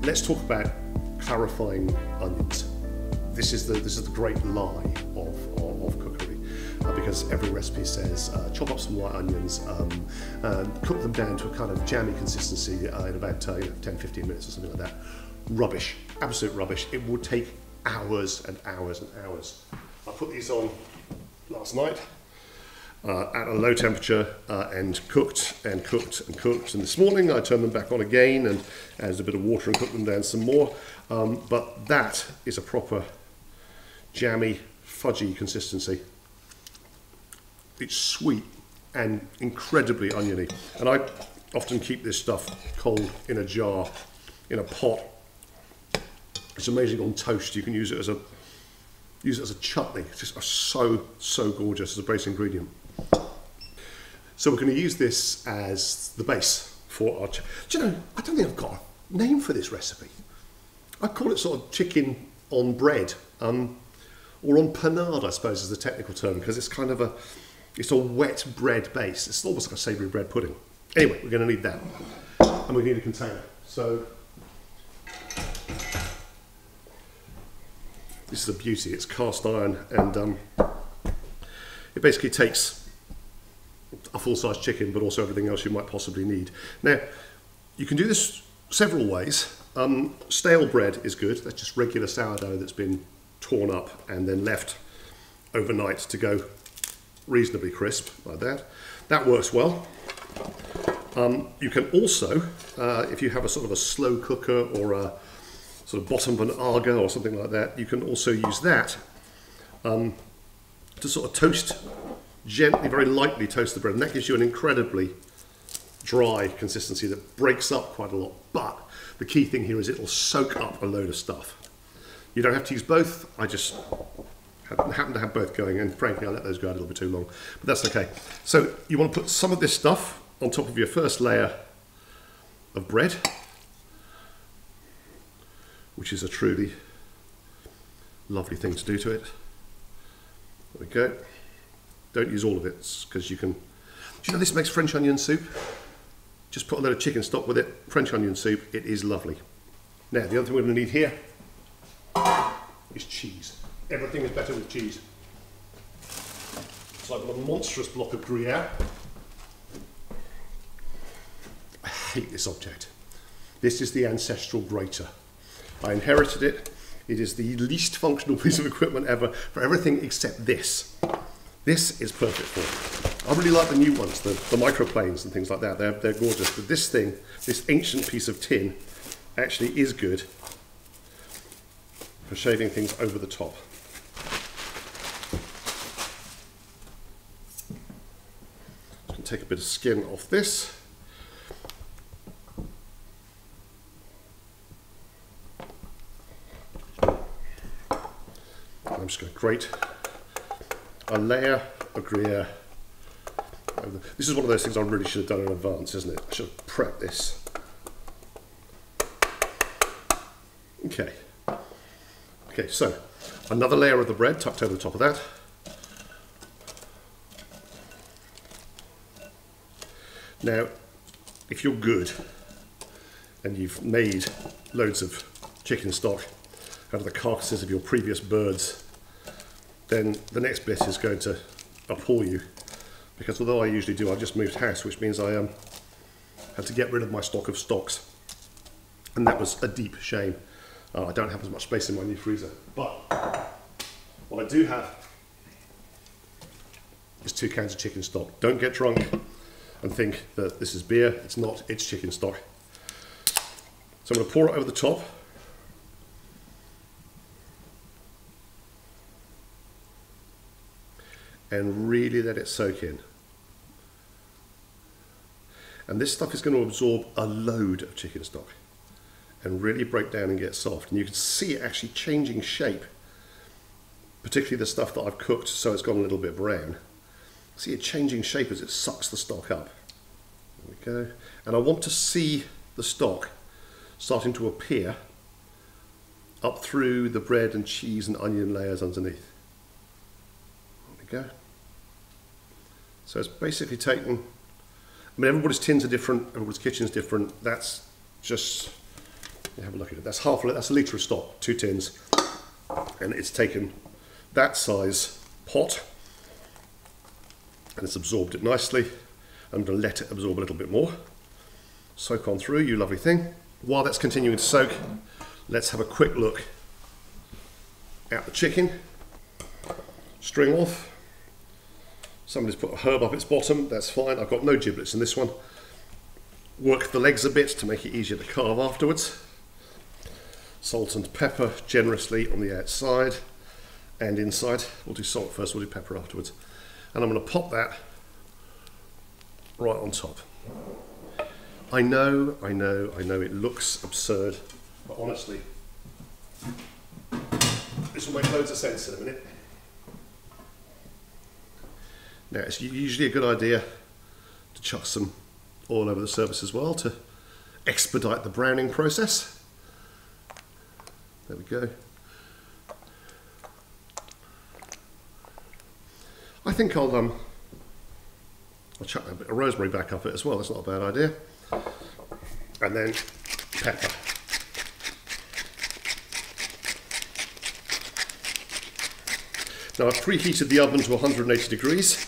let's talk about clarifying onions. This is the great lie of cookery, because every recipe says chop up some white onions, cook them down to a kind of jammy consistency in about 10-15 minutes or something like that. Rubbish, absolute rubbish. It would take hours and hours and hours. I put these on last night at a low temperature and cooked and cooked and cooked. And this morning I turned them back on again and added a bit of water and cooked them down some more. But that is a proper jammy, fudgy consistency. It's sweet and incredibly oniony. And I often keep this stuff cold in a jar, in a pot. It's amazing on toast. You can use it as a chutney. It's just so gorgeous as a base ingredient. So we're going to use this as the base for our. Do you know? I don't think I've got a name for this recipe. I call it sort of chicken on bread, or on panade, I suppose is the technical term, because it's kind of it's a wet bread base. It's almost like a savoury bread pudding. Anyway, we're going to need that, and we need a container. So this is a beauty. It's cast iron, and it basically takes a full-size chicken, but also everything else you might possibly need. Now, you can do this several ways. Stale bread is good. That's just regular sourdough that's been torn up and then left overnight to go reasonably crisp, like that. That works well. You can also, if you have a sort of a slow cooker or a sort of bottom of an Aga or something like that, you can also use that to sort of toast, gently, very lightly toast the bread, and that gives you an incredibly dry consistency that breaks up quite a lot. But the key thing here is it'll soak up a load of stuff. You don't have to use both. I just happen to have both going, and frankly I let those go a little bit too long, but that's okay. So you want to put some of this stuff on top of your first layer of bread, which is a truly lovely thing to do to it. There we go. Don't use all of it, because you can. Do you know this makes French onion soup? Just put a load of chicken stock with it. French onion soup. It is lovely. Now the other thing we're going to need here is cheese. Everything is better with cheese. So I've got a monstrous block of Gruyere. I hate this object. This is the ancestral grater. I inherited it. It is the least functional piece of equipment ever for everything except this. This is perfect for it. I really like the new ones, the microplanes and things like that. They're gorgeous. But this thing, this ancient piece of tin, actually is good for shaving things over the top. Just going to take a bit of skin off this. I'm just going to grate a layer of Gruyere. This is one of those things I really should have done in advance, isn't it? I should have prepped this. Okay. Okay, so another layer of the bread tucked over the top of that. Now, if you're good and you've made loads of chicken stock out of the carcasses of your previous birds, then the next bit is going to appall you, because although I usually do, I've just moved house, which means I had to get rid of my stock of stocks, and that was a deep shame. I don't have as much space in my new freezer, but what I do have is 2 cans of chicken stock. Don't get drunk and think that this is beer. It's not, it's chicken stock. So I'm going to pour it over the top. And really let it soak in. And this stuff is going to absorb a load of chicken stock and really break down and get soft. And you can see it actually changing shape, particularly the stuff that I've cooked so it's gone a little bit brown. See it changing shape as it sucks the stock up. There we go. And I want to see the stock starting to appear up through the bread and cheese and onion layers underneath. There we go. So it's basically taken, I mean, everybody's tins are different, everybody's kitchen's different. That's just have a look at it. That's half a litre, that's a litre of stock, 2 tins. And it's taken that size pot and it's absorbed it nicely. I'm going to let it absorb a little bit more. Soak on through, you lovely thing. While that's continuing to soak, let's have a quick look at the chicken. String off. Somebody's put a herb up its bottom, that's fine. I've got no giblets in this one. Work the legs a bit to make it easier to carve afterwards. Salt and pepper generously on the outside and inside. We'll do salt first, we'll do pepper afterwards. And I'm going to pop that right on top. I know, it looks absurd, but honestly, this will make loads of sense in a minute. Now, it's usually a good idea to chuck some oil over the surface as well to expedite the browning process. There we go. I think I'll chuck a bit of rosemary back up it as well, that's not a bad idea. And then pepper. Now I've preheated the oven to 180 degrees.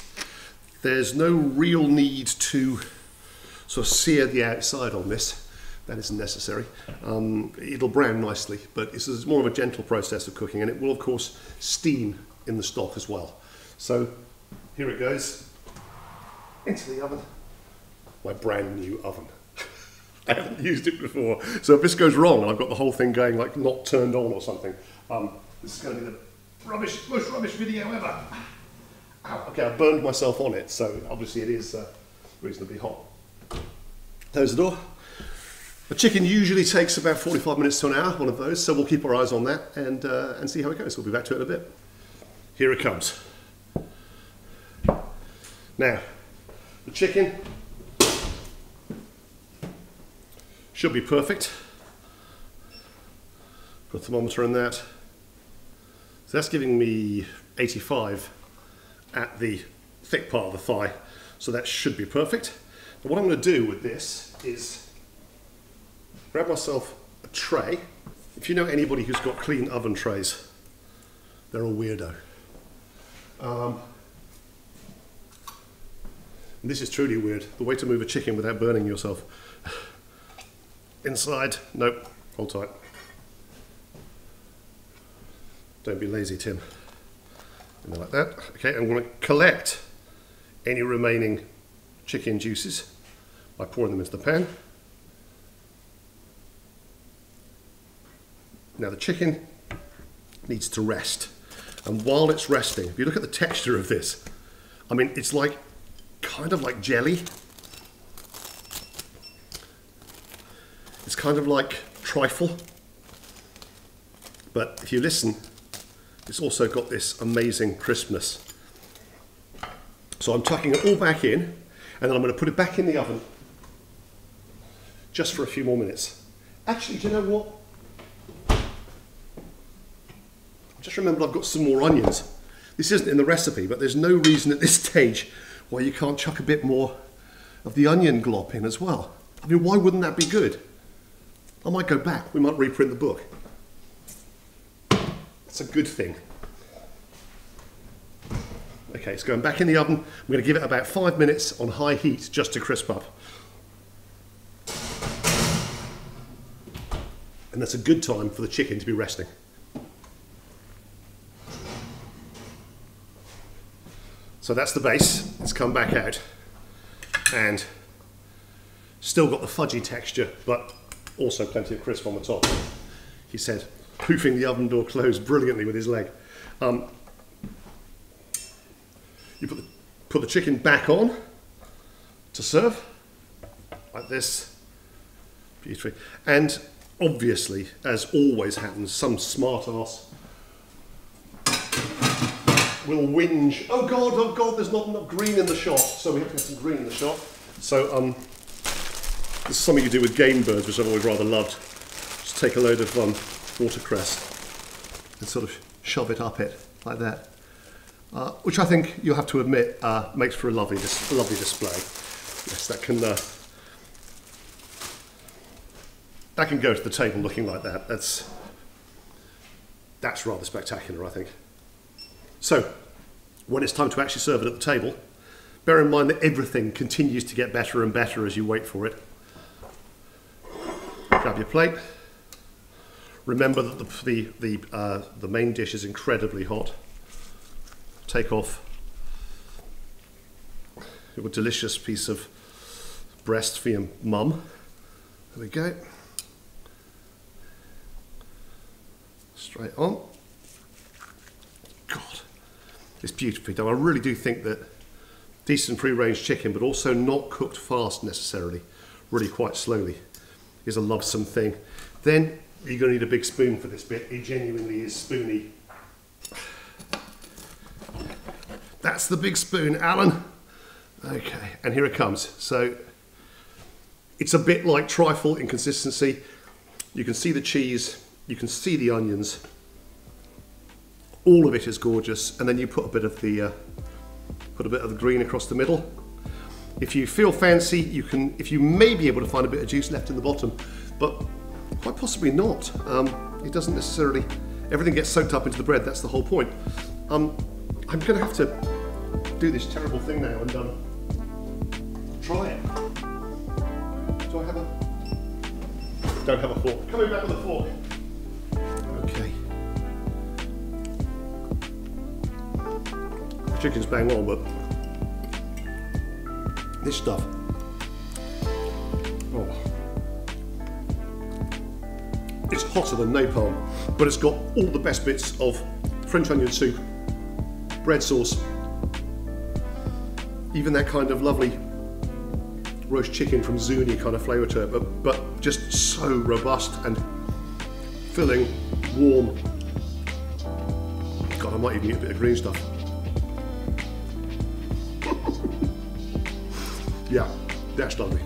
There's no real need to sort of sear the outside on this. That isn't necessary. It'll brown nicely, but this is more of a gentle process of cooking, and it will of course steam in the stock as well. So here it goes into the oven. My brand new oven. I haven't used it before, so if this goes wrong and I've got the whole thing going like not turned on or something, this is going to be the most rubbish video ever. Ow, okay, I burned myself on it, so obviously it is reasonably hot. Close the door. The chicken usually takes about 45 minutes to an hour, one of those, so we'll keep our eyes on that and see how it goes. We'll be back to it in a bit. Here it comes. Now, the chicken should be perfect. Put a thermometer in that. So that's giving me 85 at the thick part of the thigh, so that should be perfect. But what I'm going to do with this is grab myself a tray. If you know anybody who's got clean oven trays, they're a weirdo. And this is truly weird, the way to move a chicken without burning yourself. Inside, nope, hold tight. Don't be lazy, Tim. And like that. Okay, I'm going to collect any remaining chicken juices by pouring them into the pan. Now the chicken needs to rest, and while it's resting, if you look at the texture of this, I mean, it's like kind of like jelly. It's kind of like trifle, but if you listen, it's also got this amazing crispness. So I'm tucking it all back in, and then I'm going to put it back in the oven just for a few more minutes. Actually, do you know what? I just remembered I've got some more onions. This isn't in the recipe, but there's no reason at this stage why you can't chuck a bit more of the onion glop in as well. I mean, why wouldn't that be good? I might go back, we might reprint the book. It's a good thing. Okay, it's going back in the oven. I'm going to give it about 5 minutes on high heat just to crisp up. And that's a good time for the chicken to be resting. So that's the base. It's come back out and still got the fudgy texture, but also plenty of crisp on the top. He said, poofing the oven door closed brilliantly with his leg. You put the chicken back on to serve, like this, beautifully. And obviously, as always happens, some smart ass will whinge, oh God, there's not enough green in the shot, so we have to have some green in the shot. So this is something you do with game birds, which I've always rather loved. Just take a load of watercress and sort of shove it up it like that, which I think you'll have to admit makes for a lovely display. Yes, that can that can go to the table looking like that. That's rather spectacular, I think. So, when it's time to actually serve it at the table, bear in mind that everything continues to get better and better as you wait for it. Grab your plate. Remember that the main dish is incredibly hot. Take off your delicious piece of breast for your mum. There we go. Straight on. God, it's beautifully done. I really do think that decent free-range chicken, but also not cooked fast necessarily, really quite slowly, is a lovesome thing. Then you're going to need a big spoon for this bit. It genuinely is spoony. That's the big spoon, Alan. Okay, and here it comes. So it's a bit like trifle in consistency. You can see the cheese, you can see the onions. All of it is gorgeous, and then you put a bit of the green across the middle. If you feel fancy, if you may be able to find a bit of juice left in the bottom, but quite possibly not. It doesn't necessarily, everything gets soaked up into the bread, that's the whole point. I'm going to have to do this terrible thing now and try it. Do I have a... Don't have a fork. Coming back with a fork. Okay. The chicken's bang on, but this stuff, oh, it's hotter than napalm, but it's got all the best bits of French onion soup, bread sauce, even that kind of lovely roast chicken from Zuni kind of flavour to it, but just so robust and filling, warm. God, I might even eat a bit of green stuff. Yeah, that's lovely.